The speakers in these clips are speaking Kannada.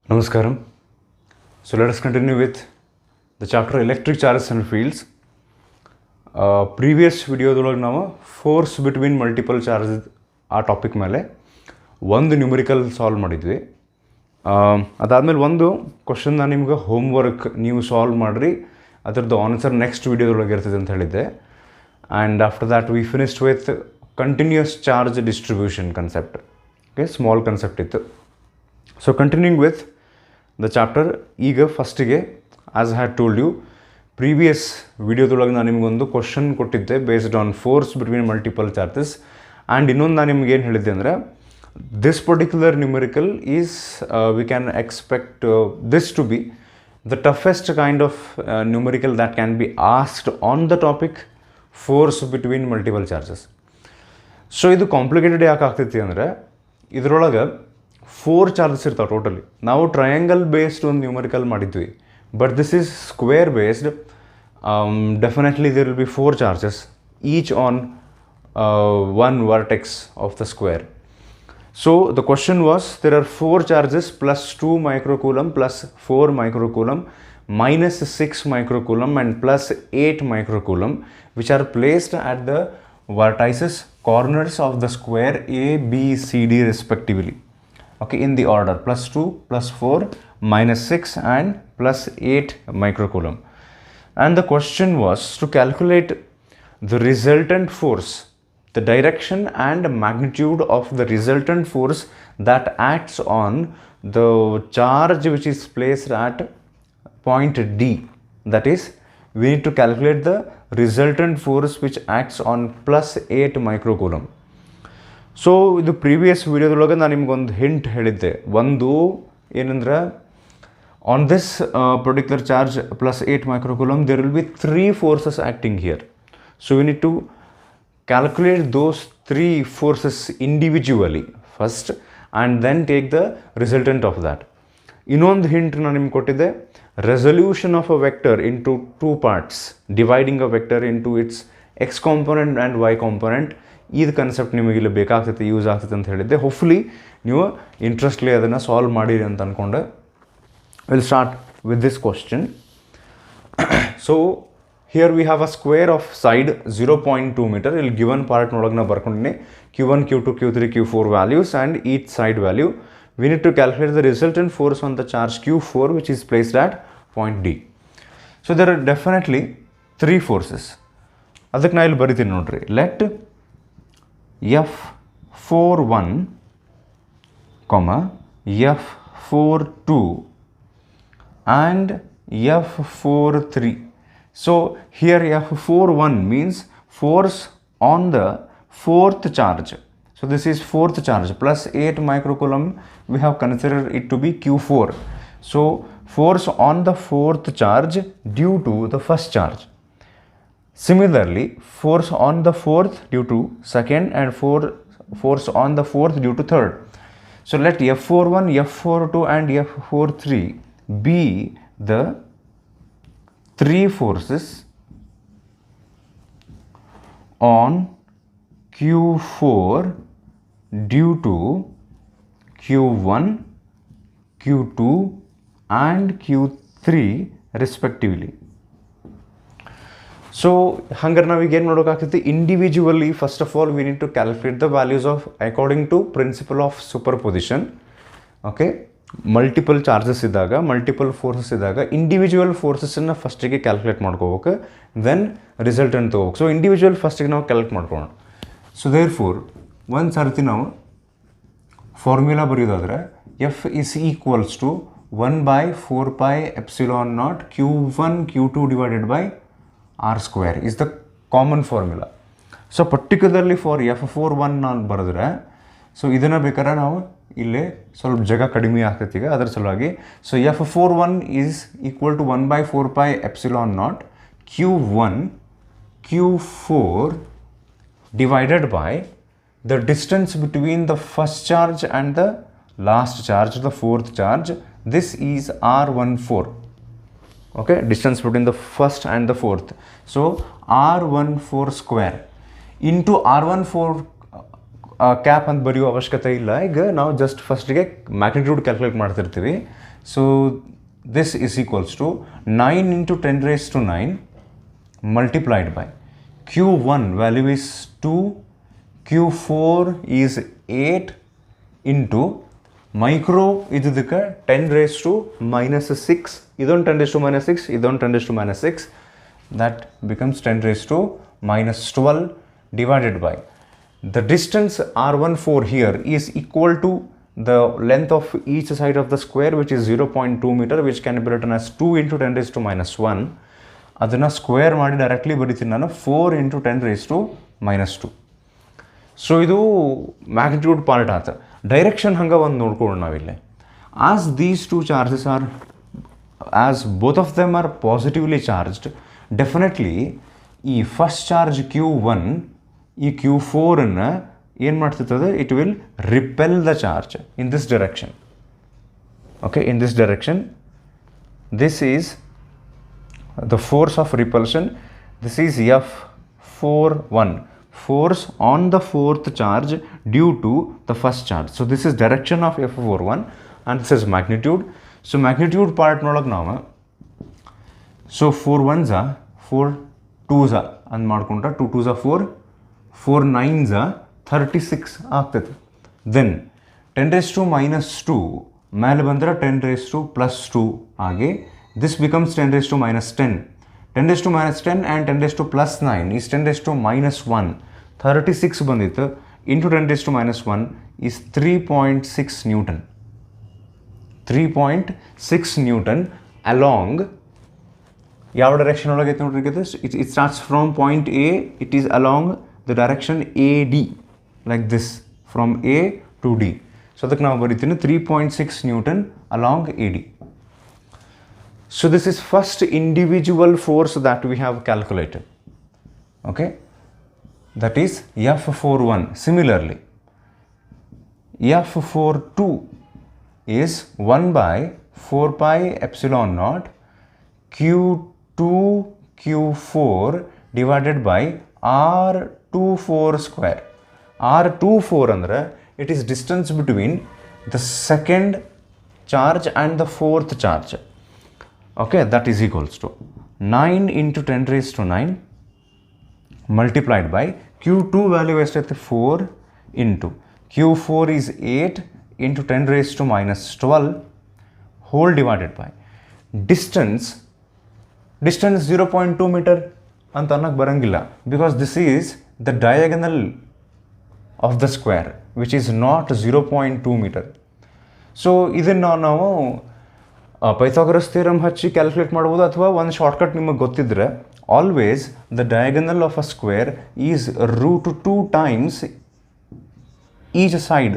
Namaskaram. So let us continue with the chapter electric charges and fields. Previous video ನಾವು ಫೋರ್ಸ್ ಬಿಟ್ವೀನ್ ಮಲ್ಟಿಪಲ್ ಚಾರ್ಜಸ್ ಆ ಟಾಪಿಕ್ ಮೇಲೆ ಒಂದು ನ್ಯೂಮರಿಕಲ್ ಸಾಲ್ವ್ ಮಾಡಿದ್ವಿ. ಅದಾದಮೇಲೆ ಒಂದು ಕ್ವಶನ್ ನಾನು ನಿಮ್ಗೆ ಹೋಮ್ವರ್ಕ್ ನೀವು ಸಾಲ್ವ್ ಮಾಡಿರಿ, ಅದರದ್ದು ಆನ್ಸರ್ ನೆಕ್ಸ್ಟ್ ವಿಡಿಯೋದೊಳಗೆ ಇರ್ತದೆ ಅಂತ ಹೇಳಿದ್ದೆ. And after that we finished with continuous charge distribution concept. Okay, small concept ಇತ್ತು. So continuing with the chapter, ಈಗ ಫಸ್ಟಿಗೆ as I had told you previous ವಿಡಿಯೋದೊಳಗೆ ನಾನು ನಿಮಗೊಂದು ಕ್ವಶನ್ ಕೊಟ್ಟಿದ್ದೆ based on force between multiple charges. And ಇನ್ನೊಂದು ನಾನು ನಿಮ್ಗೆ ಏನು ಹೇಳಿದ್ದೆ ಅಂದರೆ, this particular numerical is we can expect this to be the toughest kind of numerical that can be asked on the topic force between multiple charges. So ಇದು ಕಾಂಪ್ಲಿಕೇಟೆಡ್ ಯಾಕೆ ಆಗ್ತೈತಿ ಅಂದರೆ, ಇದರೊಳಗೆ 4 ಚಾರ್ಜಸ್ ಇರ್ತಾವೆ ಟೋಟಲಿ. ನಾವು ಟ್ರಯಾಂಗಲ್ ಬೇಸ್ಡ್ ಒಂದು ನ್ಯೂಮರಿಕಲ್ ಮಾಡಿದ್ವಿ, but this is square based. Definitely there will be 4 charges, each on one vertex of the square. So the question was, there are 4 charges plus 2 microcoulomb plus 4 microcoulomb minus 6 microcoulomb and plus 8 microcoulomb which are placed at the vertices corners of the square A, B, C, D respectively. Okay, in the order plus 2, plus 4, minus 6 and plus 8 microcoulomb. And the question was to calculate the resultant force, the direction and magnitude of the resultant force that acts on the charge which is placed at point D. That is, we need to calculate the resultant force which acts on plus 8 microcoulomb. So ಇದು ಪ್ರೀವಿಯಸ್ ವಿಡಿಯೋದೊಳಗೆ ನಾನು ನಿಮ್ಗೊಂದು ಹಿಂಟ್ ಹೇಳಿದ್ದೆ. ಒಂದು ಏನಂದ್ರೆ, on this particular charge plus 8 microcoulomb there will be 3 forces acting here. So we need to calculate those 3 forces individually first and then take the resultant of that. ಇನ್ನೊಂದು ಹಿಂಟ್ ನಾನು ನಿಮ್ಗೆ ಕೊಟ್ಟಿದ್ದೆ, resolution of a vector into 2 parts, dividing a vector into its x component and y component. ಇದು ಕನ್ಸೆಪ್ಟ್ ನಿಮಗೆ ಇಲ್ಲಿ ಬೇಕಾಗ್ತೈತೆ, ಯೂಸ್ ಆಗ್ತೈತೆ ಅಂತ ಹೇಳಿದ್ದೆ. ಹೋಪ್ಫುಲಿ ನೀವು ಇಂಟ್ರೆಸ್ಟ್ಲಿ ಅದನ್ನು ಸಾಲ್ವ್ ಮಾಡಿರಿ ಅಂತ ಅಂದ್ಕೊಂಡೆ. Will start with this question. So here we have a square of side 0.2 meter. ಇಲ್ಲಿ ಗಿವನ್ ಪಾರ್ಟ್ನೊಳಗೆ ನಾವು ಬರ್ಕೊಂಡಿನಿ Q1, Q2, Q3, Q4 values and each side value. We need to calculate the resultant force on the charge Q4 which is placed at point D. So there are definitely 3 forces. ಅದಕ್ಕೆ ನಾ ಇಲ್ಲಿ ಬರಿತೀನಿ ನೋಡ್ರಿ. Let F41, F42 and F43. So here F41 means force on the 4th charge. So this is 4th charge plus 8 microcoulomb. We have considered it to be Q4. So force on the 4th charge due to the first charge. Similarly, force on the 4th due to second and force on the 4th due to third. So let F41, F42 and F43 be the 3 forces on Q4 due to Q1, Q2 and Q3 respectively. So ಹಂಗಾರೆ ನಾವೀಗ ಏನು ಮಾಡೋಕ್ಕಾಗ್ತೈತಿ, individually first of all we need to calculate the values of according to principle of superposition. Okay, multiple charges ಇದ್ದಾಗ, ಮಲ್ಟಿಪಲ್ ಫೋರ್ಸಸ್ ಇದ್ದಾಗ ಇಂಡಿವಿಜುವಲ್ ಫೋರ್ಸಸ್ಸನ್ನು ಫಸ್ಟಿಗೆ ಕ್ಯಾಲ್ಕುಲೇಟ್ ಮಾಡ್ಕೋಬೇಕು, ದೆನ್ ರಿಸಲ್ಟೆಂಟ್ ತೊಗೋಬೇಕು. ಸೊ ಇಂಡಿವಿಜುವಲ್ ಫಸ್ಟಿಗೆ ನಾವು ಕ್ಯಾಲ್ಕುಲೇಟ್ ಮಾಡ್ಕೊಳ್ಳೋಣ. ಸೊ ದೇರ್ ಫೋರ್ ಒಂದು ಸರ್ತಿ ನಾವು ಫಾರ್ಮ್ಯುಲಾ ಬರೆಯೋದಾದರೆ F is equals to 1/4πε0 Q1 Q2 divided by R square is the common formula. So particularly for F41 ನಾನು ಬರೆದ್ರೆ, ಸೊ ಇದನ್ನು ಬೇಕಾದ್ರೆ ನಾವು ಇಲ್ಲೇ ಸ್ವಲ್ಪ ಜಾಗ ಕಡಿಮೆ ಆಗ್ತೈತಿ ಈಗ, ಅದರ ಸಲುವಾಗಿ so F41 is equal to 1/4πε0 Q1 Q4 divided by the distance between the first charge and the last charge, the 4th charge. This is R14. Okay, distance between the first and the 4th. So R14 square into R14 cap ಅಂತ ಬರೆಯೋ ಅವಶ್ಯಕತೆ ಇಲ್ಲ. ಈಗ ನಾವು ಜಸ್ಟ್ ಫಸ್ಟಿಗೆ ಮ್ಯಾಗ್ನಿಟ್ಯೂಡ್ ಕ್ಯಾಲ್ಕುಲೇಟ್ ಮಾಡ್ತಿರ್ತೀವಿ. So this is equals to 9 × 10⁹ multiplied by Q1 value is 2, Q4 is 8 into micro ಇದಕ್ಕೆ 10⁻⁻6, ಇದೊಂದು 10⁻⁻6, ಇದೊಂದು 10⁻⁻6, that becomes 10⁻⁻12 divided by the distance R14 here is equal to the length of each side of the square, which is 0.2 meter, which can be written as 2 × 10⁻⁻1. ಅದನ್ನು ಸ್ಕ್ವೇರ್ ಮಾಡಿ ಡೈರೆಕ್ಟ್ಲಿ ಬರೀತೀನಿ ನಾನು 4 × 10⁻². ಸೊ ಇದು ಮ್ಯಾಗ್ನಿಟ್ಯೂಡ್ ಪಾರ್ಟ್ ಆತ. ಡೈರೆಕ್ಷನ್ ಹಂಗೆ ಒಂದು ನೋಡ್ಕೊಳ್ಳೋಣ ನಾವಿಲ್ಲಿ. As these two charges are, as both of them are positively charged, definitely ಈ ಫಸ್ಟ್ ಚಾರ್ಜ್ Q1 ಈ Q4 ಏನು ಮಾಡ್ತಿರ್ತದೆ, it will repel the charge in this direction. Okay, in this direction this is the force of repulsion. This is F41, force on the fourth charge due to the first charge. So this is direction of F41 and this is magnitude. So magnitude part nolage now, so 4 1s are 4 2s are and ಮಾಡ್ಕೊಂಡ್ರೆ 2 2s are 4, 4 9s are 36 ಆಗ್ತದೆ. Then 10⁻² ಮೇಲೆ ಬಂದರೆ 10⁻+2 ಆಗಿ this becomes 10⁻10. 10⁻10 and 10⁻+9 is 10⁻1. 36 ಬಂದಿತ್ತು into 10⁻1 is 3.6 Newton. 3.6 Newton along ಯಾವ ಡೈರೆಕ್ಷನ್ ಒಳಗೆ ಐತೆ ನೋಡ್ರಿ. it starts from point A, it is along the direction AD like this from A to D. So ಅದಕ್ಕೆ ನಾವು ಬರೀತೀನಿ 3.6 Newton along AD. So this is first individual force that we have calculated. Okay, that is F41. Similarly, F42 is 1/4πε0 Q2 Q4 divided by R24 square. R24 andre it is distance between the second charge and the fourth charge. Okay, that is equals to 9 × 10⁻⁹ multiplied by Q2 value is 4 into Q4 is 8 × 10⁻12 whole divided by distance 0.2 meter ಅಂತ ಅನ್ನಕ್ಕೆ ಬರಂಗಿಲ್ಲ, because this is the diagonal of the square which is not 0.2 meter. So ಇದನ್ನು ನಾವು ಪೈಥಾಗರಸ್ ಥಿಯರಮ್ ಹಚ್ಚಿ ಕ್ಯಾಲ್ಕುಲೇಟ್ ಮಾಡ್ಬೋದು, ಅಥವಾ ಒಂದು ಶಾರ್ಟ್ಕಟ್ ನಿಮಗೆ ಗೊತ್ತಿದ್ರೆ, always the diagonal of a square is √2 times each side,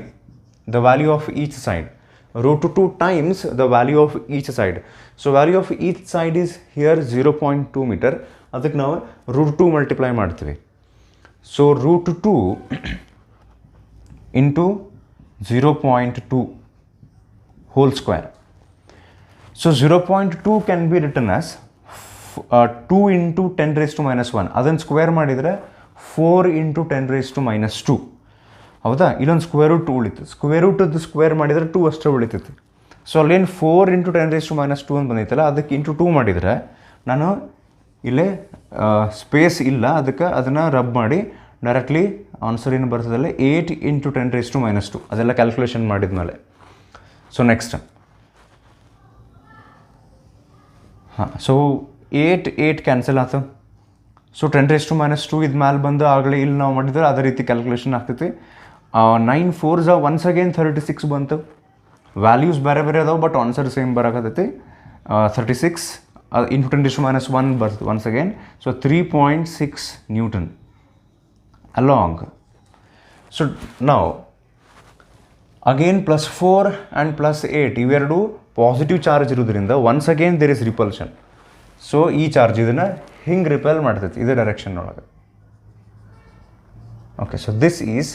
the value of each side, √2 times the value of each side. So value of each side is here 0.2 meter. ಅದಕ್ಕೆ ನಾವು √2 ಮಲ್ಟಿಪ್ಲೈ ಮಾಡ್ತೀವಿ. So √2 into 0.2 whole square. So 0.2 can be written as 2 × 10⁻⁻1. ಅದನ್ನು ಸ್ಕ್ವೇರ್ ಮಾಡಿದರೆ 4 × 10⁻². ಹೌದಾ? ಇಲ್ಲೊಂದು ಸ್ಕ್ವೇರ್ ರೂಟ್ ಉಳಿತು. ಸ್ಕ್ವೇರ್ ರೂಟದ್ದು ಸ್ಕ್ವೇರ್ ಮಾಡಿದರೆ 2 ಅಷ್ಟೇ ಉಳಿತೈತಿ. ಸೊ ಅಲ್ಲೇನು 4 × 10⁻² ಅಂತ ಬಂದೈತಲ್ಲ, ಅದಕ್ಕೆ ಇಂಟು 2 ಮಾಡಿದರೆ ನಾನು ಇಲ್ಲೇ ಸ್ಪೇಸ್ ಇಲ್ಲ, ಅದಕ್ಕೆ ಅದನ್ನು ರಬ್ ಮಾಡಿ ಡೈರೆಕ್ಟ್ಲಿ ಆನ್ಸರ್ ಏನು ಬರ್ತದಲ್ಲ 8 × 10⁻². ಅದೆಲ್ಲ ಕ್ಯಾಲ್ಕುಲೇಷನ್ ಮಾಡಿದ್ಮೇಲೆ. ಸೊ ನೆಕ್ಸ್ಟ್ ಹಾಂ, ಸೊ 8 ಕ್ಯಾನ್ಸಲ್ ಆಯ್ತು. ಸೊ 10⁻² ಇದು ಮ್ಯಾಲೆ ಬಂದು ಆಗಲೇ ಇಲ್ಲಿ ನಾವು ಮಾಡಿದ್ರೆ ಅದೇ ರೀತಿ ಕ್ಯಾಲ್ಕುಲೇಷನ್ ಆಗ್ತೈತಿ. 9 4s ಒನ್ಸ್ ಅಗೇನ್ 36 ಬಂತು. ವ್ಯಾಲ್ಯೂಸ್ ಬೇರೆ ಬೇರೆ ಅದಾವೆ, ಬಟ್ ಆನ್ಸರ್ ಸೇಮ್ ಬರೋಕತ್ತೈತಿ. 36 × 10⁻1 ಬರ್ತದೆ once again. So 3.6 Newton along. So now again +4 and +8 ಇವೆರಡು ಪಾಸಿಟಿವ್ ಚಾರ್ಜ್ ಇರೋದ್ರಿಂದ once again there is repulsion. So ಈ ಚಾರ್ಜ್ ಇದನ್ನು ಹಿಂಗೆ ರಿಪೆಲ್ ಮಾಡ್ತೈತಿ ಇದೇ ಡೈರೆಕ್ಷನ್ ಒಳಗೆ. Okay, so this is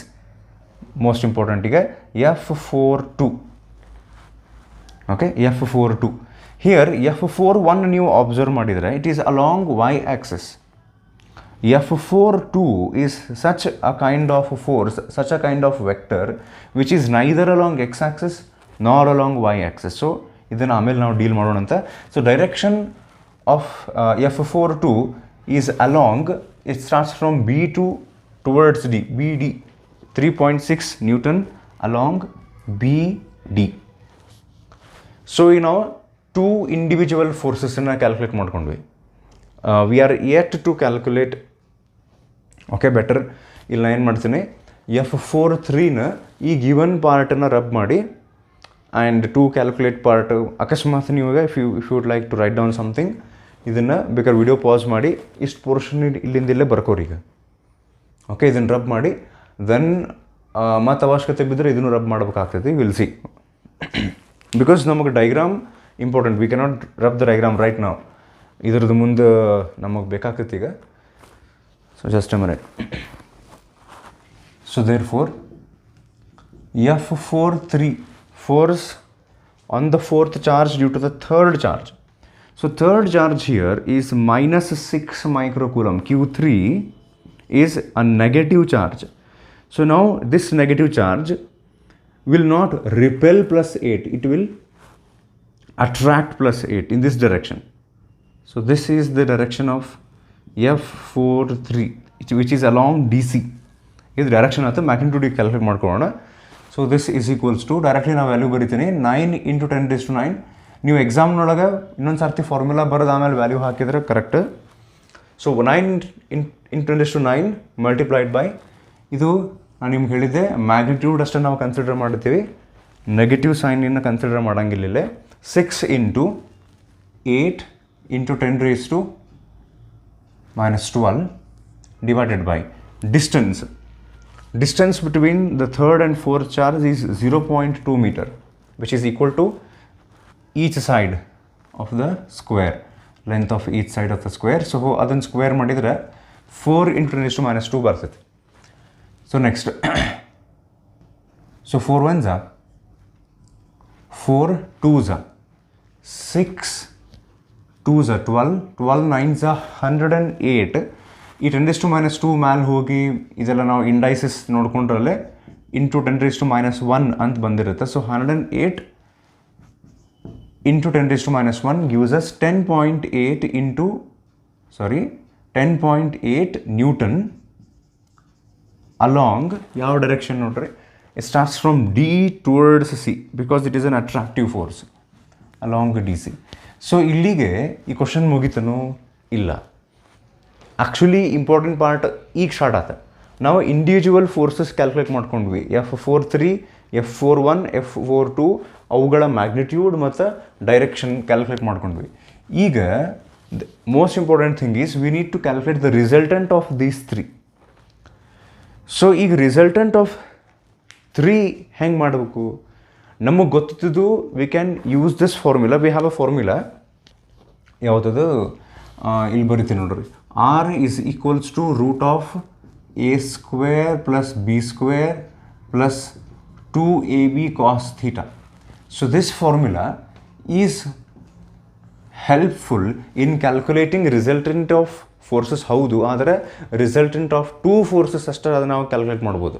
most important. ಈಗ F42. Okay, F42 here F41 ನೀವು ಅಬ್ಸರ್ವ್ ಮಾಡಿದರೆ it is along y axis. F4 2 is such a kind of force, such a kind of vector which is neither along x-axis nor along y-axis. So ಇದನ್ನು ಆಮೇಲೆ ನಾವು ಡೀಲ್ ಮಾಡೋಣ ಅಂತ. So direction of F4 2 is along, it starts from B2 towards D, BD 3.6 Newton along BD. So now two individual forces ಅನ್ನು ಕ್ಯಾಲ್ಕುಲೇಟ್ ಮಾಡ್ಕೊಂಡ್ವಿ. We are yet to calculate. ಓಕೆ, ಬೆಟರ್ ಇಲ್ಲಿ ನಾನು ಏನು ಮಾಡ್ತೀನಿ, F4 3ನ ಈ ಗಿವನ್ ಪಾರ್ಟನ್ನು ರಬ್ ಮಾಡಿ ಆ್ಯಂಡ್ ಟು ಕ್ಯಾಲ್ಕುಲೇಟ್ ಪಾರ್ಟ್ ಅಕಸ್ಮಾತ್ ನೀವು if you would like to write down something, ಇದನ್ನು ಬೇಕಾದ್ರೆ ವಿಡಿಯೋ ಪಾಸ್ ಮಾಡಿ ಇಷ್ಟು ಪೋರ್ಷನ್ ಇಲ್ಲಿಂದಲ್ಲೇ ಬರ್ಕೋರೀಗ. ಓಕೆ, ಇದನ್ನು ರಬ್ ಮಾಡಿ ದೆನ್ ಮತ್ತು ಅವಶ್ಯಕತೆ ಬಿದ್ದರೆ ಇದನ್ನು ರಬ್ ಮಾಡ್ಬೇಕಾಗ್ತೈತಿ. ವಿಲ್ ಸಿ, ಬಿಕಾಸ್ ನಮಗೆ diagram important. We cannot rub the diagram right ನಾವು, ಇದ್ರದ್ದು ಮುಂದೆ ನಮಗೆ ಬೇಕಾಗ್ತೈತಿ ಈಗ. So just a minute. So therefore F4 3 force on the fourth charge due to the third charge. So third charge here is -6 microcoulomb. Q3 is a negative charge. So now this negative charge will not repel +8, it will attract +8 in this direction. So this is the direction of F4 3 which is along DC. ಇದು ಡೈರೆಕ್ಷನ್ ಅಂತ ಮ್ಯಾಗ್ನಿಟ್ಯೂಡ್ ಕ್ಯಾಲ್ಕುಲೇಟ್ ಮಾಡ್ಕೊಳ್ಳೋಣ. So this is equals to directly ನಾವು ವ್ಯಾಲ್ಯೂ ಬರಿತೀನಿ 9 × 10⁹. ನೀವು ಎಕ್ಸಾಮ್ನೊಳಗೆ ಇನ್ನೊಂದು ಸರ್ತಿ ಫಾರ್ಮುಲಾ ಬರೋದು ಆಮೇಲೆ ವ್ಯಾಲ್ಯೂ ಹಾಕಿದ್ರೆ ಕರೆಕ್ಟ್. ಸೊ 9 × 10⁹ ಮಲ್ಟಿಪ್ಲೈಡ್ ಬೈ ಇದು ನಾನು ನಿಮ್ಗೆ ಹೇಳಿದ್ದೆ ಮ್ಯಾಗ್ನಿಟ್ಯೂಡ್ ಅಷ್ಟೇ ನಾವು ಕನ್ಸಿಡರ್ ಮಾಡ್ತೀವಿ, ನೆಗೆಟಿವ್ ಸೈನನ್ನು ಕನ್ಸಿಡರ್ ಮಾಡೋಂಗಿಲ್ಲ. 6 × 8 × 10⁻² divided by distance. Distance between the third and fourth charge is 0.2 meter, which is equal to each side of the square, length of each side of the square. So ಅದನ್ನು ಸ್ಕ್ವೇರ್ ಮಾಡಿದರೆ 4 × 10⁻² ಬರ್ತೈತಿ. So next, so 4 1s are 4 2s are 6 2s are 12 12 9s are 108. ಈ 10⁻² ಮ್ಯಾಲೆ ಹೋಗಿ ಇದೆಲ್ಲ ನಾವು ಇಂಡೈಸಸ್ ನೋಡ್ಕೊಂಡ್ರಲ್ಲೇ ಇಂಟು 10⁻1 ಅಂತ ಬಂದಿರುತ್ತೆ. So 108 × 10⁻1 gives us 10.8 Newton along ಯಾವ ಡೈರೆಕ್ಷನ್ ನೋಡ್ರಿ, it starts from D towards C because it is an attractive force along DC. So ಇಲ್ಲಿಗೆ ಈ ಕ್ವಶನ್ ಮುಗಿತನೂ ಇಲ್ಲ. ಆ್ಯಕ್ಚುಲಿ ಇಂಪಾರ್ಟೆಂಟ್ ಪಾರ್ಟ್ ಈಗ ಸ್ಟಾರ್ಟ್ ಆತ. ನಾವು ಇಂಡಿವಿಜುವಲ್ ಫೋರ್ಸಸ್ ಕ್ಯಾಲ್ಕುಲೇಟ್ ಮಾಡ್ಕೊಂಡ್ವಿ. F4 3 F4 1 F4 2 ಅವುಗಳ ಮ್ಯಾಗ್ನಿಟ್ಯೂಡ್ ಮತ್ತು ಡೈರೆಕ್ಷನ್ ಕ್ಯಾಲ್ಕುಲೇಟ್ ಮಾಡ್ಕೊಂಡ್ವಿ. ಈಗ most important thing is we need to calculate the resultant of these 3. So ಈಗ ರಿಸಲ್ಟೆಂಟ್ ಆಫ್ 3 ಹೆಂಗೆ ಮಾಡಬೇಕು ನಮಗೆ ಗೊತ್ತಿದ್ದು, we can use this formula. We have a formula, ಯಾವುದದು ಇಲ್ಲಿ ಬರಿತೀನಿ ನೋಡ್ರಿ. R is equals to √A² + B² + 2AB cos θ. So this formula is helpful in calculating resultant of forces. ಹೌದು, ಆದರೆ ರಿಸಲ್ಟೆಂಟ್ ಆಫ್ 2 ಫೋರ್ಸಸ್ ಅಷ್ಟೇ ಅದನ್ನು ನಾವು ಕ್ಯಾಲ್ಕುಲೇಟ್ ಮಾಡ್ಬೋದು,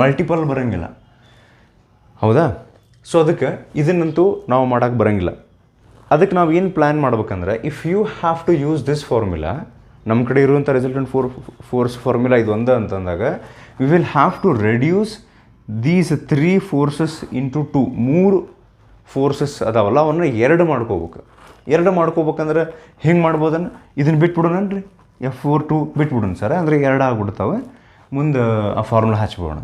ಮಲ್ಟಿಪಲ್ ಬರೋಂಗಿಲ್ಲ. ಹೌದಾ? ಸೊ ಅದಕ್ಕೆ ಇದನ್ನಂತೂ ನಾವು ಮಾಡೋಕ್ಕೆ ಬರೋಂಗಿಲ್ಲ. ಅದಕ್ಕೆ ನಾವು ಏನು ಪ್ಲ್ಯಾನ್ ಮಾಡ್ಬೇಕಂದ್ರೆ, if you have to use this formula, ನಮ್ಮ ಕಡೆ ಇರುವಂಥ ರಿಸಲ್ಟೆಂಟ್ ಫೋರ್ಸ್ ಫಾರ್ಮುಲಾ ಇದು ಒಂದೇ ಅಂತಂದಾಗ we will have to reduce these 3 forces into 2. 3 forces ಅದಾವಲ್ಲ ಅವನ್ನ 2 ಮಾಡ್ಕೋಬೇಕು. 2 ಮಾಡ್ಕೋಬೇಕಂದ್ರೆ ಹೆಂಗೆ ಮಾಡ್ಬೋದನ್ನ, ಇದನ್ನು ಬಿಟ್ಬಿಡೋಣನ್ರಿ, F4 2 ಬಿಟ್ಬಿಡೋಣ ಸರ್, ಅಂದರೆ 2 ಆಗ್ಬಿಡ್ತಾವೆ. ಮುಂದೆ ಆ ಫಾರ್ಮುಲಾ ಹಚ್ಬಿಡೋಣ.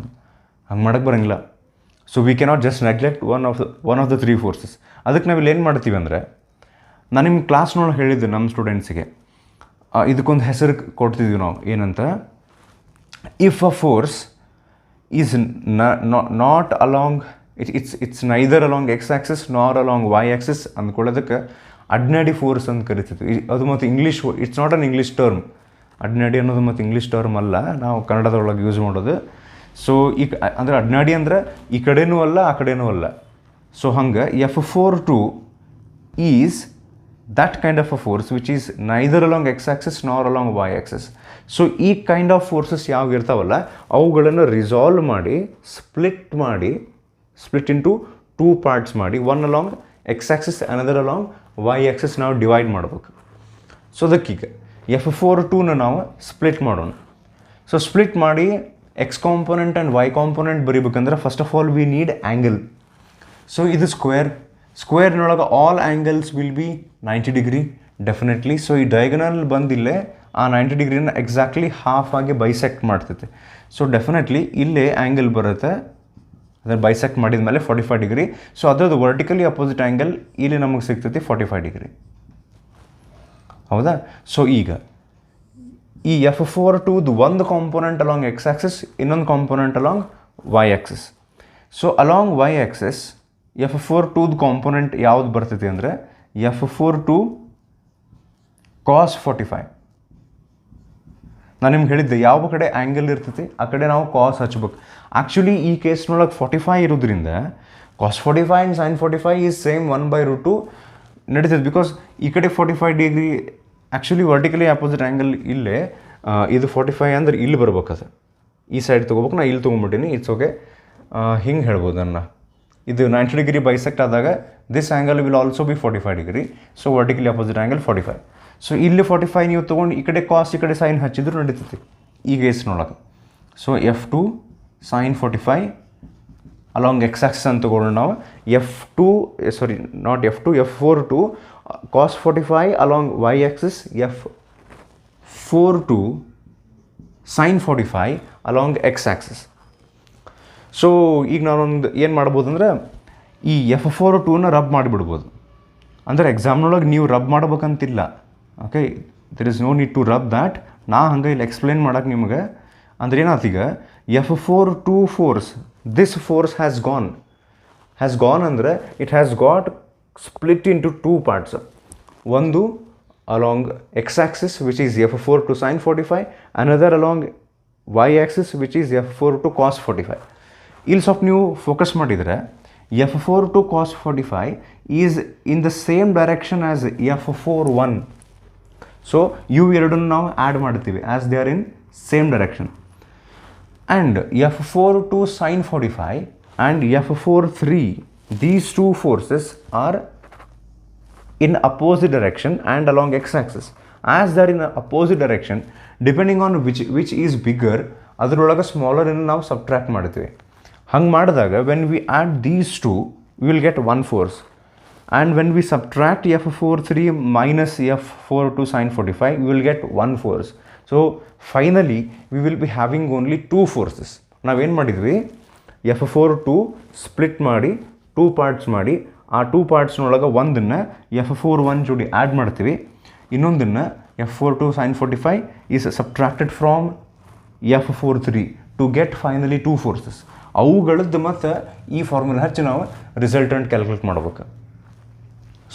ಹಂಗೆ ಮಾಡೋಕ್ಕೆ ಬರೋಂಗಿಲ್ಲ. So we cannot just neglect one of the 3 forces. ಅದಕ್ಕೆ ನಾವಿಲ್ಲಿ ಏನು ಮಾಡ್ತೀವಿ ಅಂದರೆ, ನಾನು ನಿಮ್ಮ ಕ್ಲಾಸ್ನೊಳಗೆ ಹೇಳಿದ್ದೆ ನಮ್ಮ ಸ್ಟೂಡೆಂಟ್ಸಿಗೆ, ಇದಕ್ಕೊಂದು ಹೆಸರು ಕೊಡ್ತಿದ್ವಿ ನಾವು, ಏನಂತ, if a force is not along it's neither along X axis nor along Y axis ಅಂದ್ಕೊಳ್ಳೋದಕ್ಕೆ ಅಡ್ನಾಡಿ ಫೋರ್ಸ್ ಅಂತ ಕರಿತಿದ್ವಿ. ಅದು ಮತ್ತು English, it's not an English term. ಅಡ್ನಾಡಿ ಅನ್ನೋದು ಮತ್ತು ಇಂಗ್ಲೀಷ್ ಟರ್ಮ್ ಅಲ್ಲ, ನಾವು ಕನ್ನಡದೊಳಗೆ ಯೂಸ್ ಮಾಡೋದು. ಸೊ ಈಗ ಅಂದರೆ ಅಡ್ನಾಡಿ ಅಂದ್ರೆ ಈ ಕಡೆನೂ ಅಲ್ಲ ಆ ಕಡೆನೂ ಅಲ್ಲ. ಸೊ ಹಂಗೆ F4 2 is that kind of a force which is neither along x-axis nor along y-axis. So ಈ ಕೈಂಡ್ ಆಫ್ ಫೋರ್ಸಸ್ ಯಾವ ಇರ್ತಾವಲ್ಲ ಅವುಗಳನ್ನು ರಿಸಾಲ್ವ್ ಮಾಡಿ ಸ್ಪ್ಲಿಟ್ ಇಂಟು 2 ಪಾರ್ಟ್ಸ್ ಮಾಡಿ, one along X axis another along Y axis ನಾವು ಡಿವೈಡ್ ಮಾಡ್ಬೇಕು. ಸೊ ಅದಕ್ಕೀಗ F4 ನಾವು ಸ್ಪ್ಲಿಟ್ ಮಾಡೋಣ. ಸೊ ಸ್ಪ್ಲಿಟ್ ಮಾಡಿ X component and Y component ಬರೀಬೇಕಂದ್ರೆ first of all we need angle. So ಇದು ಸ್ಕ್ವೇರ್ನೊಳಗೆ all angles will be 90 degree definitely. So ಈ ಡಯಾಗನಲ್ ಬಂದಿಲ್ಲೇ ಆ 90 ಡಿಗ್ರಿನ ಎಕ್ಸಾಕ್ಟ್ಲಿ ಹಾಫ್ ಆಗಿ ಬೈಸೆಕ್ಟ್ ಮಾಡ್ತೈತೆ. ಸೊ ಡೆಫಿನೆಟ್ಲಿ ಇಲ್ಲೇ ಆ್ಯಂಗಲ್ ಬರುತ್ತೆ, ಅದನ್ನು ಬೈಸೆಕ್ಟ್ ಮಾಡಿದ ಮೇಲೆ 45 ಡಿಗ್ರಿ. ಸೊ ಅದರದ್ದು ವರ್ಟಿಕಲಿ ಅಪೋಸಿಟ್ ಆ್ಯಂಗಲ್ ಇಲ್ಲಿ ನಮಗೆ ಸಿಗ್ತೈತಿ 45 ಡಿಗ್ರಿ. ಹೌದಾ? ಸೊ ಈಗ ಈ F4 ಒಂದು ಕಾಂಪೊನೆಂಟ್ ಅಲಾಂಗ್ ಎಕ್ಸ್ ಆ್ಯಕ್ಸಿಸ್, ಇನ್ನೊಂದು component along Y axis. So along Y axis F4 component ಯಾವ್ದು ಬರ್ತೈತಿ ಅಂದರೆ F4 cos 45. ನಾನು ನಿಮ್ಗೆ ಹೇಳಿದ್ದೆ ಯಾವ ಕಡೆ ಆ್ಯಂಗಲ್ ಇರ್ತೈತಿ ಆ ಕಡೆ ನಾವು ಕಾಸ್ ಹಚ್ಬೇಕು. ಆ್ಯಕ್ಚುಲಿ ಈ ಕೇಸ್ನೊಳಗೆ 45 ಇರೋದ್ರಿಂದ cos 45 and sin 45 is same 1/√2 ನಡೀತದೆ. ಬಿಕಾಸ್ ಈ ಕಡೆ 45 degree actually vertically opposite angle ಇಲ್ಲೇ, ಇದು 45 ಅಂದ್ರೆ ಇಲ್ಲಿ ಬರ್ಬೇಕದು, ಈ ಸೈಡ್ ತೊಗೋಬೇಕು. ನಾನು ಇಲ್ಲಿ ತೊಗೊಂಬಿಟ್ಟಿನಿ, ಇಟ್ಸ್ ಓಕೆ. ಹಿಂಗೆ ಹೇಳ್ಬೋದು ನನ್ನ, ಇದು 90 ಡಿಗ್ರಿ ಬೈಸೆಕ್ಟ್ ಆದಾಗ this angle will also be 45 degree. So vertically opposite angle 45. So ಇಲ್ಲಿ 45 ನೀವು ತೊಗೊಂಡು ಈ ಕಡೆ ಕಾಸ್ ಈ ಕಡೆ ಸೈನ್ ಹಚ್ಚಿದ್ರು ನಡೀತೈತಿ ಈ ಕೇಸ್ನೊಳಗೆ. So F2 sin 45 along X axis ಅಂತ ತೊಗೊಂಡು ನಾವು F4 cos 45 along Y axis, F4 sin 45 along X axis. So ಈಗ ನಾನೊಂದು ಏನು ಮಾಡ್ಬೋದು ಅಂದರೆ ಈ F4 ರಬ್ ಮಾಡಿಬಿಡ್ಬೋದು. ಅಂದರೆ ಎಕ್ಸಾಮ್ನೊಳಗೆ ನೀವು ರಬ್ ಮಾಡ್ಬೇಕಂತಿಲ್ಲ. Okay, there is no need to rub that. ನಾ ಹಂಗೆ ಇಲ್ಲಿ ಎಕ್ಸ್ಪ್ಲೇನ್ ಮಾಡೋಕೆ ನಿಮ್ಗೆ. ಅಂದ್ರೆ ಏನಾತೀಗ F4 force, this force has gone ಅಂದರೆ it has got split into 2 parts. ಒಂದು along X axis which is F4 sin 45, another along Y axis which is F4 cos 45. ಇಲ್ಲಿ ಸ್ವಲ್ಪ ನೀವು ಫೋಕಸ್ ಮಾಡಿದರೆ F4 cos 45 is in the same direction as F4 so ಇವು ಎರಡನ್ನು ನಾವು ಆ್ಯಡ್ ಮಾಡ್ತೀವಿ as they are in same direction. And F4 sin 45 and F4 these 2 forces are in opposite direction and along x-axis. As they are in opposite direction, depending on which is bigger, ಅದರೊಳಗೆ ಸ್ಮಾಲರ್ ಇನ್ನು ನಾವು ಸಬ್ಟ್ರ್ಯಾಕ್ಟ್ ಮಾಡ್ತೀವಿ. ಹಂಗೆ ಮಾಡಿದಾಗ when we add these two, we will get one force. And when we subtract F4 minus F4 sin 45, we will get one force. So finally, we will be having only 2 forces. ನಾವೇನು ಮಾಡಿದ್ವಿ, F4 ಸ್ಪ್ಲಿಟ್ ಮಾಡಿ 2 ಪಾರ್ಟ್ಸ್ ಮಾಡಿ, ಆ 2 ಪಾರ್ಟ್ಸ್ನೊಳಗೆ ಒಂದನ್ನು F4 ಜೋಡಿ ಆ್ಯಡ್ ಮಾಡ್ತೀವಿ, ಇನ್ನೊಂದನ್ನು F4 sin 45 is subtracted from F4 to get finally 2 forces. ಅವುಗಳದ್ದು ಮತ್ತು ಈ ಫಾರ್ಮುಲಾ ಹಚ್ಚಿ ನಾವು ರಿಸಲ್ಟೆಂಟ್ ಕ್ಯಾಲ್ಕುಲೇಟ್ ಮಾಡ್ಬೇಕು.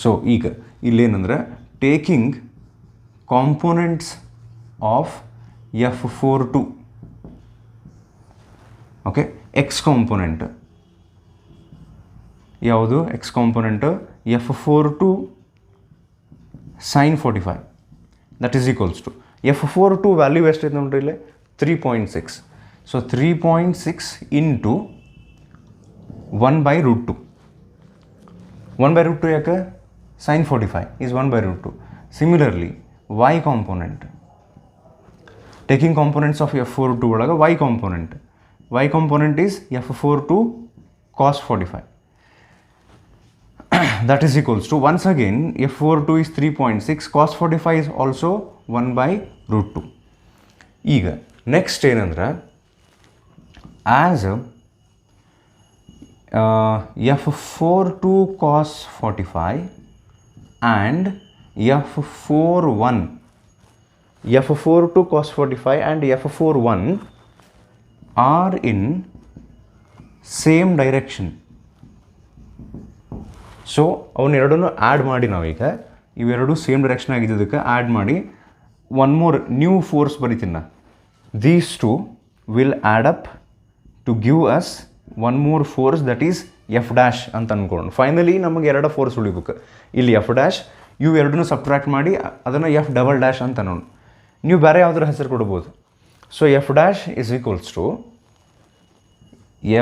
ಸೊ ಈಗ ಇಲ್ಲೇನಂದ್ರೆ taking components of F4 okay, X component ಯಾವುದು? X component F4 sin 45 that is equals to F4 value ಎಷ್ಟೈತೆ ನೋಡ್ರಿ ಇಲ್ಲಿ 3.6. So 3.6 into 1/√2. 1/√2 ಯಾಕೆ? sin 45 is 1/√2. Similarly, y component, taking components of F4 ಒಳಗೆ y component is F4 cos 45. That is equals to, once again, F4 is 3.6, cos 45 is also 1/√2. ಈಗ ನೆಕ್ಸ್ಟ್ ಏನಂದ್ರೆ, as F4 cos 45 and F4 cos 45 and F4 are in same direction. So ಅವನ್ನೆರಡನ್ನು ಆ್ಯಡ್ ಮಾಡಿ ನಾವೀಗ ಇವೆರಡು ಸೇಮ್ ಡೈರೆಕ್ಷನ್ ಆಗಿದ್ದಕ್ಕೆ ಆ್ಯಡ್ ಮಾಡಿ ಒನ್ ಮೋರ್ ನ್ಯೂ ಫೋರ್ಸ್ ಬರಿತೀನಿ ನಾ. These 2 will add up to give us one more force that is F' ಅಂತ ಅಂದ್ಕೊಂಡು ಫೈನಲಿ ನಮಗೆ 2 ಫೋರ್ಸ್ ಉಳಿಬೇಕು. ಇಲ್ಲಿ F', ಇವು ಎರಡನ್ನೂ ಸಬ್ಟ್ರಾಕ್ಟ್ ಮಾಡಿ ಅದನ್ನು F" ಅಂತ ಅನ್ನೋಣ. ನೀವು ಬೇರೆ ಯಾವುದರ ಹೆಸರು ಕೊಡ್ಬೋದು. So F dash is equals to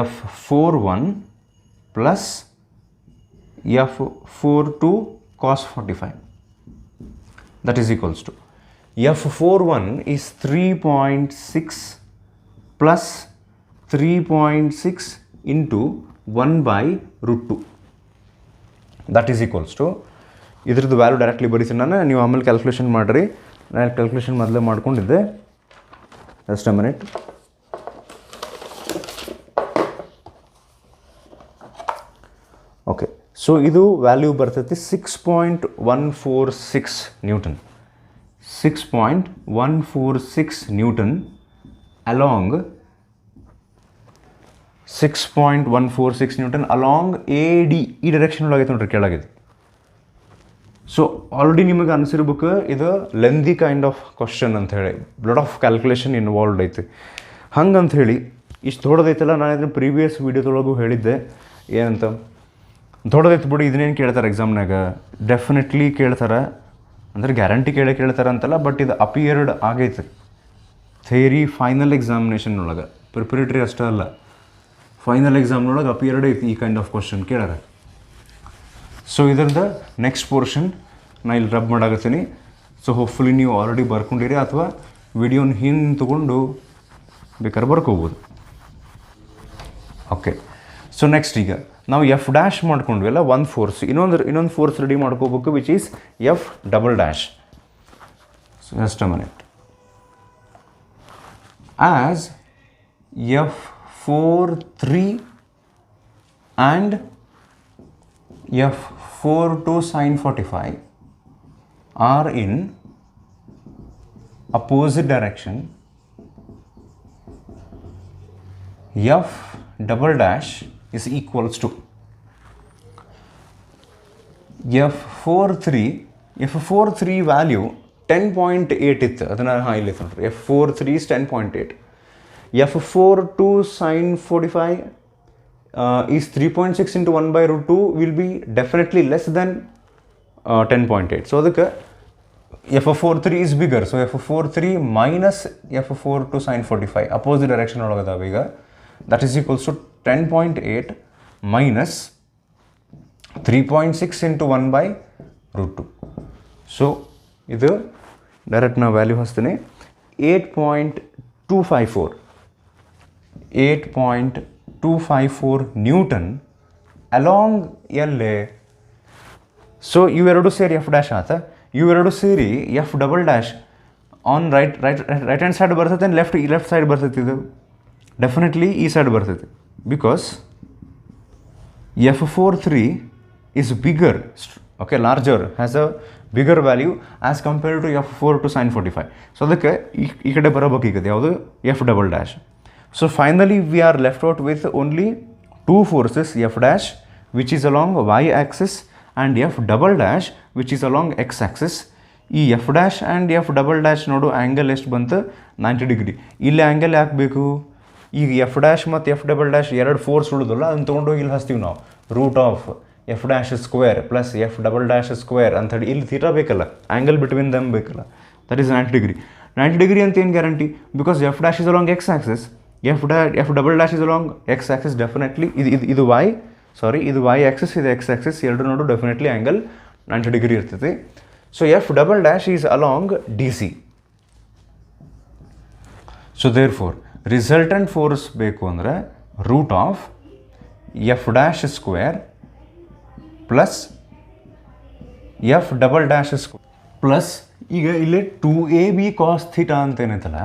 F41 plus F42 cos 45. That is equals to F41 is 3.6 plus 3.6 into 1 by root 2. That is equals to ಇದ್ರದ್ದು ವ್ಯಾಲ್ಯೂ ಡೈರೆಕ್ಟ್ಲಿ ಬರೀತೀನಿ ನಾನು, ನೀವು ಆಮೇಲೆ ಕ್ಯಾಲ್ಕುಲೇಷನ್ ಮಾಡಿರಿ. ನಾನು ಕ್ಯಾಲ್ಕುಲೇಷನ್ ಮೊದಲೇ ಮಾಡ್ಕೊಂಡಿದ್ದೆ. Just a minute. Okay, so ಇದು ವ್ಯಾಲ್ಯೂ ಬರ್ತೈತಿ 6.146 Newton. 6.146 Newton along 6.146 Newton along A D, ಈ ಡೈರೆಕ್ಷನ್ ಒಳಗೈತೆ ನೋಡ್ರಿ, ಕೆಳಗಿದೆ. ಸೊ ಆಲ್ರೆಡಿ ನಿಮಗೆ ಅನಿಸಿರ್ಬೇಕು ಇದು ಲೆಂದಿ ಕೈಂಡ್ ಆಫ್ ಕ್ವಶನ್ ಅಂಥೇಳಿ, ಲಾಟ್ ಆಫ್ ಕ್ಯಾಲ್ಕುಲೇಷನ್ ಇನ್ವಾಲ್ವ್ಡ್ ಐತಿ. ಹಂಗಂಥೇಳಿ ಇಷ್ಟು ದೊಡ್ಡದೈತಲ್ಲ, ನಾನು ಇದನ್ನು ಪ್ರೀವಿಯಸ್ ವೀಡಿಯೋದೊಳಗೂ ಹೇಳಿದ್ದೆ. ಏನಂತ ದೊಡ್ಡದೈತೆ ಬಿಡಿ, ಇದನ್ನೇನು ಕೇಳ್ತಾರೆ ಎಕ್ಸಾಮ್ನಾಗ, ಡೆಫಿನೆಟ್ಲಿ ಕೇಳ್ತಾರೆ, ಅಂದರೆ ಗ್ಯಾರಂಟಿ ಕೇಳ್ತಾರೆ ಅಂತಲ್ಲ, ಬಟ್ ಇದು ಅಪಿಯರ್ಡ್ ಆಗೈತೆ ಥಿಯರಿ ಫೈನಲ್ ಎಕ್ಸಾಮಿನೇಷನ್ ಒಳಗೆ. ಪ್ರಿಪರೇಟರಿ ಅಷ್ಟೇ ಅಲ್ಲ, ಫೈನಲ್ ಎಕ್ಸಾಮ್ನೊಳಗೆ ಅಪಿಯರ್ಡ್ ಐತಿ ಈ ಕೈಂಡ್ ಆಫ್ ಕ್ವಶನ್ ಕೇಳಾರೆ. ಸೊ ಇದರದ ನೆಕ್ಸ್ಟ್ ಪೋರ್ಷನ್ ನಾನು ಇಲ್ಲಿ ರಬ್ ಮಾಡಾಕತ್ತೀನಿ. ಸೊ ಹೋಪ್ಫುಲಿ ನೀವು ಆಲ್ರೆಡಿ ಬರ್ಕೊಂಡಿರಿ ಅಥವಾ ವಿಡಿಯೋನ ಹಿಂದೆ ತೊಗೊಂಡು ಬೇಕಾದ್ರೆ ಬರ್ಕೋಬೋದು. ಓಕೆ, ಸೊ ನೆಕ್ಸ್ಟ್ ಈಗ ನಾವು ಎಫ್ ಡ್ಯಾಶ್ ಮಾಡ್ಕೊಂಡ್ವಲ್ಲ, ಒಂದು ಫೋರ್ಸ್, ಇನ್ನೊಂದು ಫೋರ್ಸ್ ರೆಡಿ ಮಾಡ್ಕೋಬೇಕು, which is F double dash. So just a minute. As F43 and F42 sin 45 are in opposite direction, F double dash is equals to F43 value 10.8 ಇತ್ತು, ಅದನ್ನು ಇಲ್ಲಿ ನೋಡ್ರಿ, F43 is 10.8. F42 sin 45 is 3.6 into 1 by root 2 will be definitely less than 10.8. So ಅದಕ್ಕೆ F43 is bigger. So F43 minus F42 sin 45 opposite direction ಒಳಗದಾವ ಈಗ. That is equals to 10.8 minus 3.6 into 1 by root 2. So ಇದು ಡೈರೆಕ್ಟ್ ನಾವು ವ್ಯಾಲ್ಯೂ ಹಚ್ತೀನಿ, 8.254 ನ್ಯೂಟನ್ ಅಲಾಂಗ್ ಎಲ್ಲೆ. ಸೊ ಇವೆರಡು ಸೇರಿ ಎಫ್ ಡ್ಯಾಶ್ ಆತ, ಇವೆರಡು ಸೇರಿ F double dash on right hand side ಬರ್ತೈತೆ, ಲೆಫ್ಟ್ ಸೈಡ್ ಬರ್ತೈತಿ. ಇದು ಡೆಫಿನೆಟ್ಲಿ ಈ ಸೈಡ್ ಬರ್ತೈತಿ, because F43 is bigger, okay, larger, has a bigger value as compared to F42 sin 45. So ಅದಕ್ಕೆ ಈ ಕಡೆ ಬರಬೇಕು ಈಗ ಯಾವುದು F double dash. So finally we are left out with only two forces, F dash which is along y axis and F double dash which is along x axis. ಈ F dash and F double dash ನೋಡು ಆ್ಯಂಗಲ್ ಎಷ್ಟು ಬಂತು, 90 ಡಿಗ್ರಿ. ಇಲ್ಲಿ ಆ್ಯಂಗಲ್ ಯಾಕೆ ಬೇಕು, ಈಗ F dash ಮತ್ತು F double dash ಎರಡು ಫೋರ್ಸ್ ಉಳಿದಲ್ಲ, ಅದನ್ನು ತೊಗೊಂಡೋಗಿ ಇಲ್ಲಿ ಹಚ್ತೀವಿ ನಾವು, root of F dash square plus F double dash square ಅಂಥೇಳಿ. ಇಲ್ಲಿ ಥೀಟಾ ಬೇಕಲ್ಲ, ಆ್ಯಂಗಲ್ ಬಿಟ್ವೀನ್ ದಮ್ ಬೇಕಲ್ಲ, ದಟ್ ಈಸ್ 90 ಡಿಗ್ರಿ. 90 ಡಿಗ್ರಿ ಅಂತ ಏನು guarantee, because F dash is along x axis, F double dash is along x axis, definitely ಇದು y, ಸಾರಿ ಇದು y axis, ಇದು x axis, ಎರಡು ನೋಡು ಡೆಫಿನೆಟ್ಲಿ ಆ್ಯಂಗಲ್ 90 ಡಿಗ್ರಿ ಇರ್ತೈತಿ. So F double dash is along DC. So therefore resultant force ಬೇಕು ಅಂದರೆ root of F dash square plus F double dash square plus ಈಗ ಇಲ್ಲಿ 2AB cos ಥೀಟಾ ಅಂತ ಏನೈತಲ್ಲ,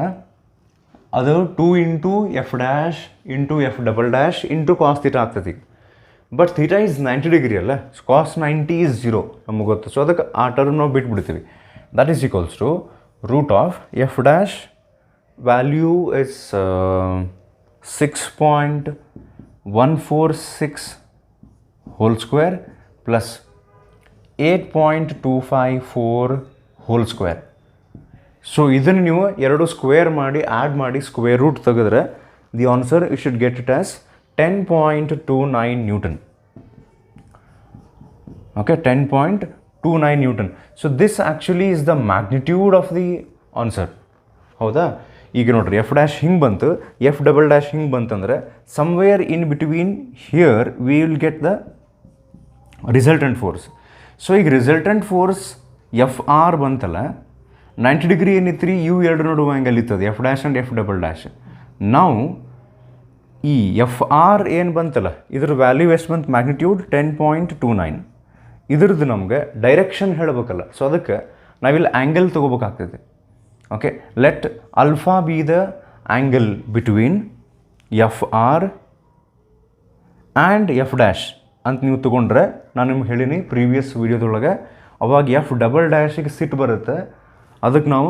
ಅದು 2 into F dash into F double dash into cos theta ಆಗ್ತೈತಿ. ಬಟ್ ಥೀಟಾ ಈಸ್ 90 ಡಿಗ್ರಿ ಅಲ್ಲ, ಕಾಸ್ 90 ಈಸ್ 0 ನಮಗೆ ಗೊತ್ತು. ಸೊ ಅದಕ್ಕೆ ಆ ಟರ್ಮ್ ನಾವು ಬಿಟ್ಬಿಡ್ತೀವಿ. That is equals to root of F dash value is 6.146 whole square plus 8.254 whole square. So ಇದನ್ನು ನೀವು ಎರಡು ಸ್ಕ್ವೇರ್ ಮಾಡಿ ಆ್ಯಡ್ ಮಾಡಿ ಸ್ಕ್ವೇರ್ ರೂಟ್ ತೆಗೆದ್ರೆ the answer you should get it as 10.29 newton. Okay, 10.29 newton. So this actually is the magnitude of the answer. ಹೌದಾ? ಈಗ ನೋಡ್ರಿ ಎಫ್ ಡ್ಯಾಶ್ ಹಿಂಗೆ ಬಂತು, ಎಫ್ ಡಬಲ್ ಡ್ಯಾಶ್ ಹಿಂಗೆ ಬಂತಂದ್ರೆ somewhere in between here we will get the resultant force. So ಈಗ ರಿಸಲ್ಟೆಂಟ್ ಫೋರ್ಸ್ ಎಫ್ ಆರ್ ಬಂತಲ್ಲ, 90 ಡಿಗ್ರಿ ಏನಿತ್ತು ರೀ, ಇವು ಎರಡು ನಡುವೆ ಆ್ಯಂಗಲ್ ಇರ್ತದೆ, F dash and F double dash. ನಾವು ಈ ಎಫ್ ಆರ್ ಏನು ಬಂತಲ್ಲ, ಇದ್ರ ವ್ಯಾಲ್ಯೂ ಎಷ್ಟು ಬಂತು, ಮ್ಯಾಗ್ನಿಟ್ಯೂಡ್ 10.29. ಇದ್ರದ್ದು ನಮ್ಗೆ ಡೈರೆಕ್ಷನ್ ಹೇಳಬೇಕಲ್ಲ, ಸೊ ಅದಕ್ಕೆ ನಾವಿಲ್ಲಿ ಆ್ಯಂಗಲ್ ತೊಗೋಬೇಕಾಗ್ತದೆ. Okay, let alpha be the angle between F R and F dash ಅಂತ ನೀವು ತೊಗೊಂಡ್ರೆ, ನಾನು ನಿಮ್ಗೆ ಹೇಳೀನಿ ಪ್ರೀವಿಯಸ್ ವೀಡಿಯೋದೊಳಗೆ, ಅವಾಗ ಎಫ್ ಡಬಲ್ ಡ್ಯಾಶಿಗೆ ಸಿಟ್ಟು ಬರುತ್ತೆ, ಅದಕ್ಕೆ ನಾವು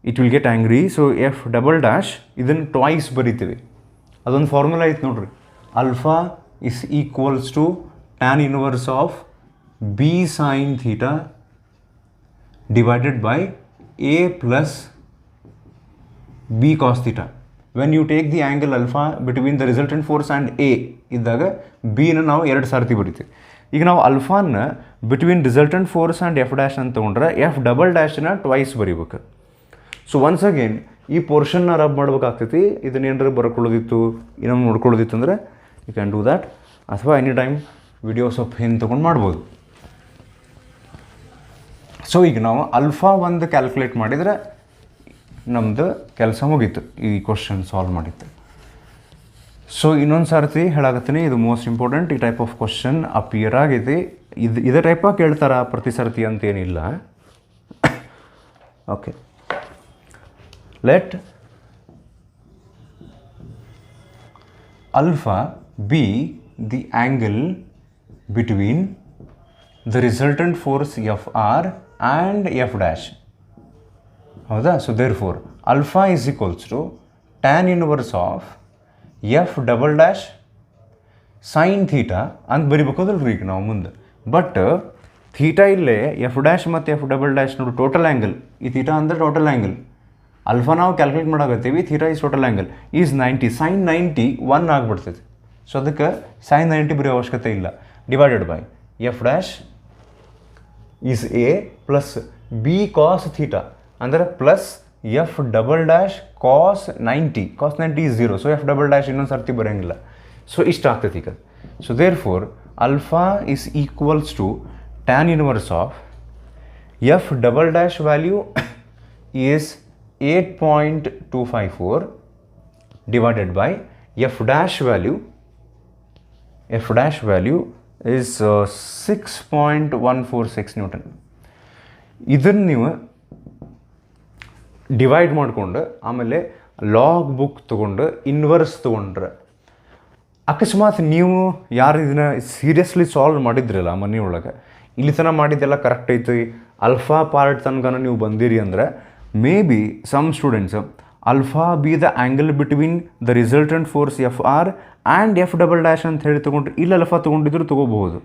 it will get angry. So F double dash ಇದನ್ನು ಟ್ವೈಸ್ ಬರಿತೀವಿ. ಅದೊಂದು ಫಾರ್ಮುಲಾ ಐತೆ ನೋಡ್ರಿ, alpha is equals to tan inverse of B sine theta divided by A plus B cos theta. When you take the angle alpha between the resultant force and A ಇದ್ದಾಗ ಬಿನ ನಾವು 2 ಸಾರ್ತಿ ಬರಿತೀವಿ. ಈಗ ನಾವು ಅಲ್ಫಾನ between resultant force and F dash ಅಂತ ತೊಗೊಂಡ್ರೆ ಎಫ್ ಡಬಲ್ ಡ್ಯಾಶನ್ನ ಟ್ವೈಸ್ ಬರೀಬೇಕು. ಸೊ ಒನ್ಸ್ ಅಗೇನ್ ಈ ಪೋರ್ಷನ್ನ ರಬ್ ಮಾಡ್ಬೇಕಾಗ್ತೈತಿ. ಇದನ್ನೇನಾರು ಬರ್ಕೊಳ್ಳೋದಿತ್ತು, ಇನ್ನೊಂದು ನೋಡ್ಕೊಳ್ಳೋದಿತ್ತು ಅಂದರೆ ಯು ಕ್ಯಾನ್ ಡೂ ದ್ಯಾಟ್, ಅಥವಾ ಎನಿ ಟೈಮ್ ವಿಡಿಯೋ ಸ್ವಲ್ಪ ಹಿಂದೆ ತೊಗೊಂಡು ಮಾಡ್ಬೋದು. ಸೊ ಈಗ ನಾವು ಅಲ್ಫಾ ಒಂದು ಕ್ಯಾಲ್ಕುಲೇಟ್ ಮಾಡಿದರೆ ನಮ್ಮದು ಕೆಲಸ ಮುಗೀತು, ಈ ಕ್ವಶನ್ ಸಾಲ್ವ್ ಮಾಡಿತ್ತು. ಸೊ ಇನ್ನೊಂದು ಸರ್ತಿ ಹೇಳಾಕತ್ತೀನಿ, ಇದು ಮೋಸ್ಟ್ ಇಂಪಾರ್ಟೆಂಟ್. ಈ ಟೈಪ್ ಆಫ್ ಕ್ವಶನ್ ಅಪಿಯರ್ ಆಗೈತಿ. ಇದೇ ಟೈಪಾಗಿ ಕೇಳ್ತಾರ ಪ್ರತಿ ಸರ್ತಿ ಅಂತೇನಿಲ್ಲ. Okay, let alpha be the angle between the resultant force F R and F dash. ಹೌದಾ? So therefore alpha is equals to tan inverse of F double dash sine theta ಅಂತ ಬರಿಬೇಕದಲ್ರಿ ಈಗ ನಾವು ಮುಂದೆ. ಬಟ್ ಥೀಟಾ ಇಲ್ಲೇ ಎಫ್ ಡ್ಯಾಶ್ ಮತ್ತು ಎಫ್ ಡಬಲ್ ಡ್ಯಾಶ್ ನೋಡಿ ಟೋಟಲ್ ಆ್ಯಂಗಲ್. ಈ ಥೀಟಾ ಅಂದರೆ ಟೋಟಲ್ ಆ್ಯಂಗಲ್. ಅಲ್ಫಾ ನಾವು ಕ್ಯಾಲ್ಕುಲೇಟ್ ಮಾಡಾಕತ್ತೀವಿ, theta is total angle is 90. Sine 90 1 ಆಗಿಬಿಡ್ತೈತಿ. ಸೊ ಅದಕ್ಕೆ ಸೈನ್ 90 ಬರೀ ಅವಶ್ಯಕತೆ ಇಲ್ಲ. Divided by F dash is A plus B cos theta ಅಂದರೆ plus F double dash cos 90. Cos 90 is 0. So F double dash ಇನ್ನೊಂದು ಸರ್ತಿ ಬರೋಂಗಿಲ್ಲ. ಸೊ ಇಷ್ಟ ಆಗ್ತೈತಿ ಈಗ. So therefore alpha is equals to tan inverse of F double dash value is 8.254 divided by f dash value is 6.146 Newton. ಇದನ್ನು ನೀವು ಡಿವೈಡ್ ಮಾಡಿಕೊಂಡು ಆಮೇಲೆ ಲಾಗ್ ಬುಕ್ ತೊಗೊಂಡು ಇನ್ವರ್ಸ್ ತೊಗೊಂಡ್ರೆ, ಅಕಸ್ಮಾತ್ ನೀವು ಯಾರು ಇದನ್ನು ಸೀರಿಯಸ್ಲಿ ಸಾಲ್ವ್ ಮಾಡಿದ್ರಲ್ಲ ಮನೆಯೊಳಗೆ, ಇಲ್ಲಿ ತನಕ ಮಾಡಿದ್ದೆಲ್ಲ ಕರೆಕ್ಟ್ ಐತಿ, ಅಲ್ಫಾ ಪಾರ್ಟ್ ತನಕ ನೀವು ಬಂದಿರಿ ಅಂದರೆ may be some students alpha be the angle between the resultant force F R and F double dash ಅಂತ ಹೇಳಿ ತೊಗೊಂಡ್ರೆ, ಇಲ್ಲಿ ಅಲ್ಫಾ ತೊಗೊಂಡಿದ್ರು ತೊಗೋಬಹುದು.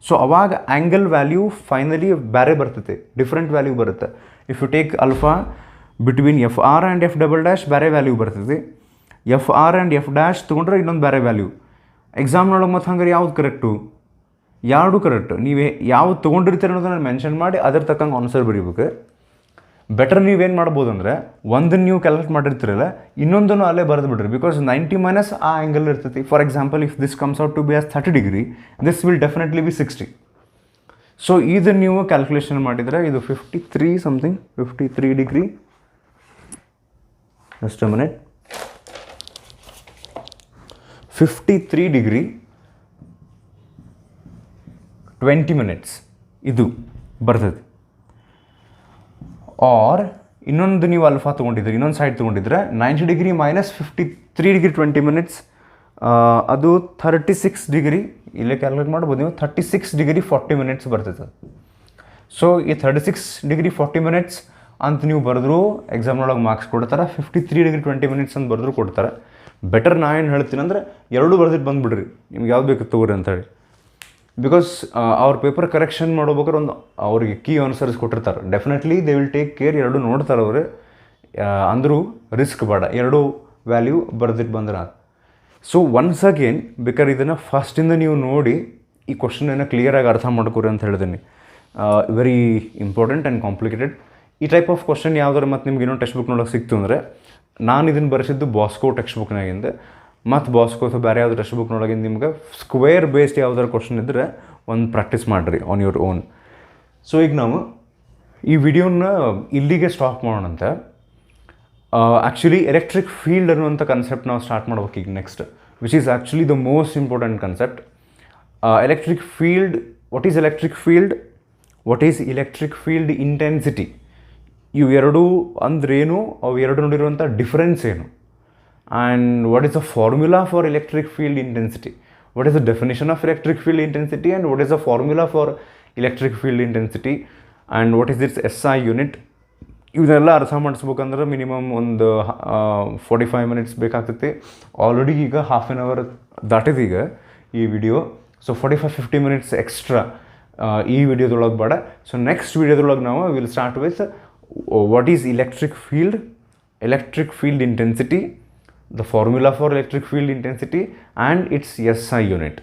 ಸೊ ಅವಾಗ ಆ್ಯಂಗಲ್ ವ್ಯಾಲ್ಯೂ ಫೈನಲಿ ಬೇರೆ ಬರ್ತೈತೆ, ಡಿಫ್ರೆಂಟ್ ವ್ಯಾಲ್ಯೂ ಬರುತ್ತೆ. If you take alpha between F R and F double dash ಬೇರೆ ವ್ಯಾಲ್ಯೂ ಬರ್ತೈತಿ. F R and F dash ತೊಗೊಂಡ್ರೆ ಇನ್ನೊಂದು ಬೇರೆ ವ್ಯಾಲ್ಯೂ. ಎಕ್ಸಾಮ್ನೊಳಗೆ ಮತ್ತು ಹಂಗಾರೆ ಯಾವ್ದು ಕರೆಕ್ಟು? ಯಾವುದು ಕರೆಕ್ಟ್? ನೀವೇ ಯಾವ್ದು ತೊಗೊಂಡಿರ್ತೀರ ಅನ್ನೋದನ್ನು ಮೆನ್ಷನ್ ಮಾಡಿ ಅದ್ರ ತಕ್ಕಂಗೆ ಆನ್ಸರ್ ಬರೀಬೇಕು. ಬೆಟರ್ ನೀವೇನು ಮಾಡ್ಬೋದು ಅಂದರೆ, ಒಂದನ್ನು ನೀವು ಕ್ಯಾಲ್ಕುಲೇಟ್ ಮಾಡಿರ್ತೀರಲ್ಲ, ಇನ್ನೊಂದನ್ನು ಅಲ್ಲೇ ಬರೆದು ಬಿಡ್ರಿ. ಬಿಕಾಸ್ 90 ಮೈನಸ್ ಆ ಆ್ಯಂಗಲ್ ಇರ್ತೈತಿ. For example, if this comes out to be as 30 degree, this will definitely be 60. So ಇದನ್ನು ನೀವು ಕ್ಯಾಲ್ಕುಲೇಷನ್ ಮಾಡಿದರೆ ಇದು 53 degree. Just a minute. 53 degree 20 minutes ಇದು ಬರ್ತದೆ. ಆರ್ ಇನ್ನೊಂದು ನೀವು ಅಲ್ಫಾ ತೊಗೊಂಡಿದ್ರೆ, ಇನ್ನೊಂದು ಸೈಡ್ ತೊಗೊಂಡಿದ್ರೆ 90 ಡಿಗ್ರಿ ಮೈನಸ್ 53 ಡಿಗ್ರಿ 20 ಮಿನಿಟ್ಸ್, ಅದು 36 ಡಿಗ್ರಿ. ಇಲ್ಲೇ ಕ್ಯಾಲ್ಕುಲೇಟ್ ಮಾಡ್ಬೋದು ನೀವು. 36 ಡಿಗ್ರಿ 40 ಮಿನಿಟ್ಸ್ ಬರ್ತೈತೆ. ಸೊ ಈ 36 ಡಿಗ್ರಿ 40 ಮಿನಿಟ್ಸ್ ಅಂತ ನೀವು ಬರೆದ್ರು ಎಕ್ಸಾಮ್ನೊಳಗೆ ಮಾರ್ಕ್ಸ್ ಕೊಡ್ತಾರೆ. 53 ಡಿಗ್ರಿ 20 ಮಿನಿಟ್ಸ್ ಅಂತ ಬರೆದ್ರು ಕೊಡ್ತಾರೆ. ಬೆಟರ್ ನಾ ಏನು ಹೇಳ್ತೀನಿ ಅಂದರೆ, ಎರಡೂ ಬರೆದಿಟ್ಟು ಬಂದುಬಿಡ್ರಿ, ನಿಮ್ಗೆ ಯಾವ್ದು ಬೇಕು ತೊಗೊರಿ ಅಂತೇಳಿ. ಬಿಕಾಸ್ ಅವ್ರ ಪೇಪರ್ ಕರೆಕ್ಷನ್ ಮಾಡ್ಬೇಕಾದ್ರೆ ಒಂದು ಅವ್ರಿಗೆ ಕೀ ಆನ್ಸರ್ಸ್ ಕೊಟ್ಟಿರ್ತಾರೆ. Definitely they will take care, ಎರಡು ನೋಡ್ತಾರೆ ಅವರು. ಅಂದರೂ ರಿಸ್ಕ್ ಬೇಡ, ಎರಡೂ ವ್ಯಾಲ್ಯೂ ಬರೆದಿಟ್ಟು ಬಂದ್ರೆ. ಸೊ ಒನ್ಸ್ ಅಗೇನ್ ಬೇಕಾದ್ರೆ ಇದನ್ನು ಫಸ್ಟಿಂದ ನೀವು ನೋಡಿ ಈ ಕ್ವಶನನ್ನು ಕ್ಲಿಯರಾಗಿ ಅರ್ಥ ಮಾಡ್ಕೊರಿ ಅಂತ ಹೇಳ್ತೀನಿ. Very important and complicated. ಈ ಟೈಪ್ ಆಫ್ ಕ್ವಶನ್ ಯಾವ್ದಾರು ಮತ್ತು ನಿಮ್ಗೆ ಏನೋ ಟೆಕ್ಸ್ಟ್ ಬುಕ್ ನೋಡೋಕೆ ಸಿಕ್ತು ಅಂದರೆ ನಾನು ಇದನ್ನು ಬರೆಸಿದ್ದು ಬಾಸ್ಕೋ ಟೆಕ್ಸ್ಟ್ ಬುಕ್ನಾಗಿಂದ ಮತ್ತು ಬಾಸ್ಕೋ ಅಥವಾ ಬೇರೆ ಯಾವ್ದು ಟೆಕ್ಸ್ಟ್ ಬುಕ್ ನೋಡೋಕೆ ನಿಮ್ಗೆ ಸ್ಕ್ವೇರ್ ಬೇಸ್ಡ್ ಯಾವ್ದಾರು ಕ್ವಶನ್ ಇದ್ದರೆ ಒಂದು ಪ್ರಾಕ್ಟೀಸ್ ಮಾಡಿರಿ ಆನ್ ಯುವರ್ ಓನ್. ಸೊ ಈಗ ನಾವು ಈ ವಿಡಿಯೋನ ಇಲ್ಲಿಗೆ ಸ್ಟಾಪ್ ಮಾಡೋಣಂತ. ಆ್ಯಕ್ಚುಲಿ ಎಲೆಕ್ಟ್ರಿಕ್ ಫೀಲ್ಡ್ ಅನ್ನುವಂಥ ಕನ್ಸೆಪ್ಟ್ ನಾವು ಸ್ಟಾರ್ಟ್ ಮಾಡ್ಬೇಕು ಈಗ next, which is actually the most important concept. Electric field, what is electric field, what is electric field intensity, ಇವು ಎರಡೂ ಅಂದ್ರೇನು, ಅವು ಎರಡು ನೋಡಿರುವಂಥ ಡಿಫ್ರೆನ್ಸ್ ಏನು, and what is the formula for electric field intensity, what is the definition of electric field intensity, and what is the formula for electric field intensity, and what is it's SI unit. ಇವನ್ನೆಲ್ಲ ಅರ್ಥ ಮಾಡಿಸ್ಬೇಕಂದ್ರೆ ಮಿನಿಮಮ್ ಒಂದು 45 ಮಿನಿಟ್ಸ್ ಬೇಕಾಗ್ತೈತಿ. ಆಲ್ರೆಡಿ ಈಗ ಹಾಫ್ ಆನ್ ಅವರ್ ದಾಟಿದೆ ಈಗ ಈ ವಿಡಿಯೋ. ಸೊ 45-50 ಮಿನಿಟ್ಸ್ ಎಕ್ಸ್ಟ್ರಾ ಈ ವಿಡಿಯೋದೊಳಗೆ ಬೇಡ. ಸೊ ನೆಕ್ಸ್ಟ್ ವಿಡಿಯೋದೊಳಗೆ ನಾವು will start with what is electric field intensity, the formula for electric field intensity and it's SI unit.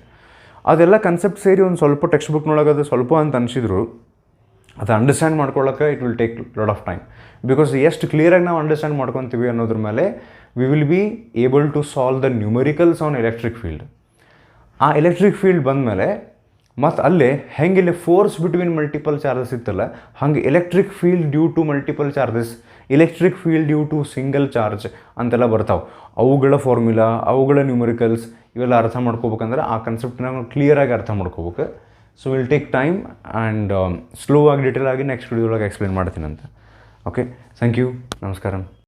ಅದೆಲ್ಲ ಕನ್ಸೆಪ್ಟ್ ಸೇರಿ ಒಂದು ಸ್ವಲ್ಪ ಟೆಕ್ಸ್ಟ್ ಬುಕ್ನೊಳಗೆ ಅದು ಸ್ವಲ್ಪ ಅಂತ ಅನಿಸಿದ್ರು, ಅದು ಅಂಡರ್ಸ್ಟ್ಯಾಂಡ್ ಮಾಡ್ಕೊಳ್ಳೋಕೆ it will take lot of time. Because ಎಷ್ಟು ಕ್ಲಿಯರಾಗಿ ನಾವು ಅಂಡರ್ಸ್ಟ್ಯಾಂಡ್ ಮಾಡ್ಕೊತೀವಿ ಅನ್ನೋದ್ರ ಮೇಲೆ we will be able to solve the numericals on electric field. ಆ ಎಲೆಕ್ಟ್ರಿಕ್ ಫೀಲ್ಡ್ ಬಂದಮೇಲೆ ಮತ್ತು ಅಲ್ಲೇ ಹೆಂಗಿಲ್ಲಿ ಫೋರ್ಸ್ ಬಿಟ್ವೀನ್ ಮಲ್ಟಿಪಲ್ ಚಾರ್ಜಸ್ ಇತ್ತಲ್ಲ, ಹಾಗೆ electric field due to multiple charges, electric field due to single charge ಅಂತೆಲ್ಲ ಬರ್ತಾವೆ. ಅವುಗಳ ಫಾರ್ಮುಲಾ, ಅವುಗಳ ನ್ಯೂಮರಿಕಲ್ಸ್ ಇವೆಲ್ಲ ಅರ್ಥ ಮಾಡ್ಕೋಬೇಕಂದ್ರೆ ಆ ಕನ್ಸೆಪ್ಟ್ನ ನಾವು ಕ್ಲಿಯರಾಗಿ ಅರ್ಥ ಮಾಡ್ಕೋಬೇಕು. So will take time and slow ಆಗಿ ಡೀಟೇಲ್ ಆಗಿ ನೆಕ್ಸ್ಟ್ ವಿಡಿಯೋದೊಳಗೆ ಎಕ್ಸ್ಪ್ಲೇನ್ ಮಾಡ್ತೀನಂತ. ಓಕೆ, ಥ್ಯಾಂಕ್ ಯು, ನಮಸ್ಕಾರ.